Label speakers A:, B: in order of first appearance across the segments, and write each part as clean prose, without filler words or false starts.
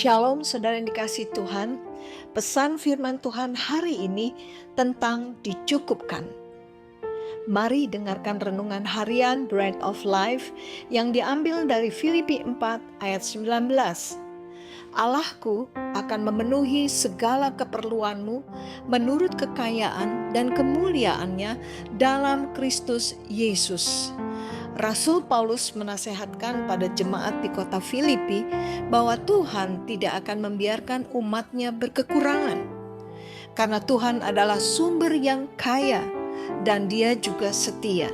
A: Shalom saudara yang dikasihi Tuhan. Pesan firman Tuhan hari ini tentang dicukupkan. Mari dengarkan renungan harian Bread of Life yang diambil dari Filipi 4 ayat 19. Allahku akan memenuhi segala keperluanmu menurut kekayaan dan kemuliaannya dalam Kristus Yesus. Rasul Paulus menasehatkan pada jemaat di kota Filipi bahwa Tuhan tidak akan membiarkan umatnya berkekurangan. Karena Tuhan adalah sumber yang kaya dan Dia juga setia.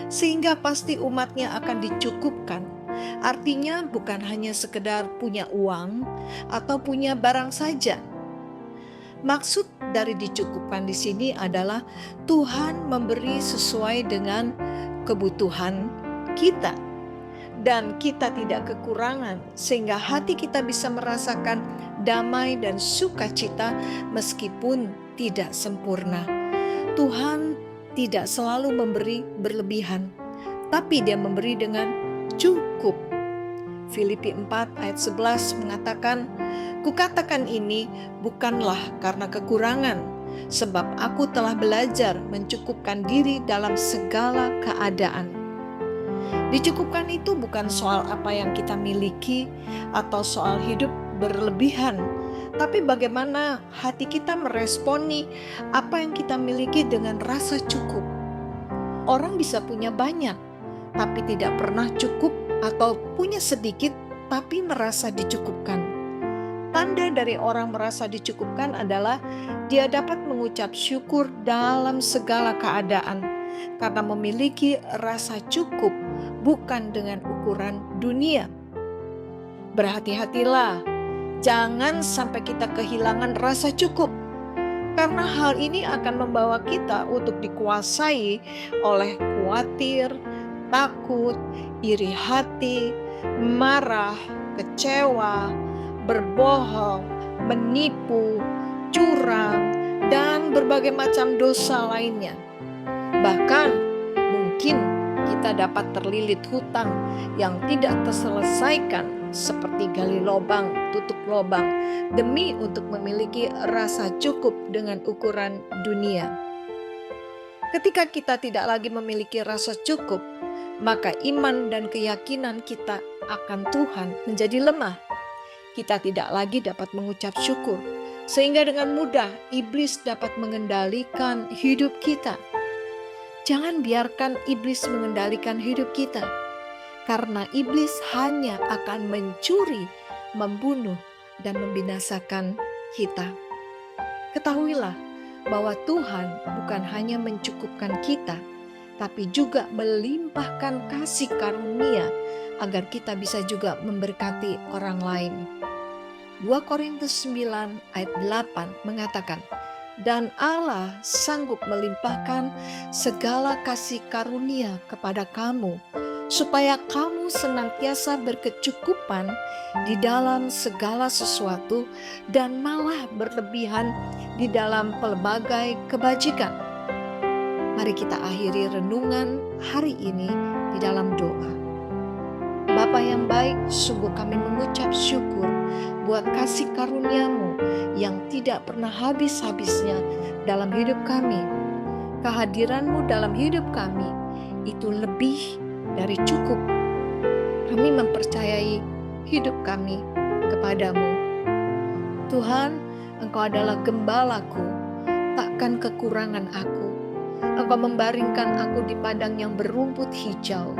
A: Sehingga pasti umatnya akan dicukupkan. Artinya bukan hanya sekedar punya uang atau punya barang saja. Maksud dari dicukupkan di sini adalah Tuhan memberi sesuai dengan kebutuhan kita dan kita tidak kekurangan, sehingga hati kita bisa merasakan damai dan sukacita meskipun tidak sempurna. Tuhan tidak selalu memberi berlebihan, tapi Dia memberi dengan cukup. Filipi 4 ayat 11 mengatakan, "Kukatakan ini bukanlah karena kekurangan, sebab aku telah belajar mencukupkan diri dalam segala keadaan." Dicukupkan itu bukan soal apa yang kita miliki atau soal hidup berlebihan, tapi bagaimana hati kita meresponi apa yang kita miliki dengan rasa cukup. Orang bisa punya banyak, tapi tidak pernah cukup, atau punya sedikit, tapi merasa dicukupkan. Tanda dari orang merasa dicukupkan adalah dia dapat mengucap syukur dalam segala keadaan karena memiliki rasa cukup bukan dengan ukuran dunia. Berhati-hatilah, jangan sampai kita kehilangan rasa cukup, karena hal ini akan membawa kita untuk dikuasai oleh khawatir, takut, iri hati, marah, kecewa, berbohong, menipu, curang, dan berbagai macam dosa lainnya. Bahkan mungkin kita dapat terlilit hutang yang tidak terselesaikan, seperti gali lubang, tutup lubang, demi untuk memiliki rasa cukup dengan ukuran dunia. Ketika kita tidak lagi memiliki rasa cukup, maka iman dan keyakinan kita akan Tuhan menjadi lemah. Kita tidak lagi dapat mengucap syukur, sehingga dengan mudah iblis dapat mengendalikan hidup kita. Jangan biarkan iblis mengendalikan hidup kita, karena iblis hanya akan mencuri, membunuh, dan membinasakan kita. Ketahuilah bahwa Tuhan bukan hanya mencukupkan kita, tapi juga melimpahkan kasih karunia agar kita bisa juga memberkati orang lain. 2 Korintus 9 ayat 8 mengatakan, "Dan Allah sanggup melimpahkan segala kasih karunia kepada kamu, supaya kamu senantiasa berkecukupan di dalam segala sesuatu dan malah berlebihan di dalam pelbagai kebajikan." Mari kita akhiri renungan hari ini di dalam doa. Bapa yang baik, sungguh kami mengucap syukur buat kasih karunia-Mu yang tidak pernah habis-habisnya dalam hidup kami. Kehadiran-Mu dalam hidup kami itu lebih dari cukup. Kami mempercayai hidup kami kepadamu. Tuhan, Engkau adalah gembalaku, takkan kekurangan aku. Engkau membaringkan aku di padang yang berumput hijau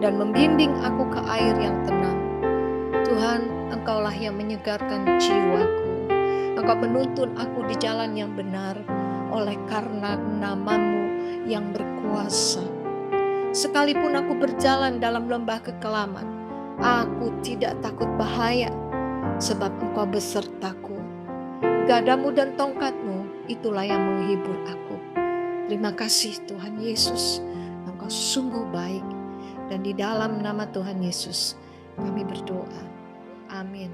A: dan membimbing aku ke air yang tenang. Tuhan, Engkaulah yang menyegarkan jiwaku. Engkau menuntun aku di jalan yang benar oleh karena nama-Mu yang berkuasa. Sekalipun aku berjalan dalam lembah kekelaman, aku tidak takut bahaya, sebab Engkau besertaku. Gadamu dan tongkat-Mu, itulah yang menghibur aku. Terima kasih Tuhan Yesus, Engkau sungguh baik, dan di dalam nama Tuhan Yesus kami berdoa. Amin.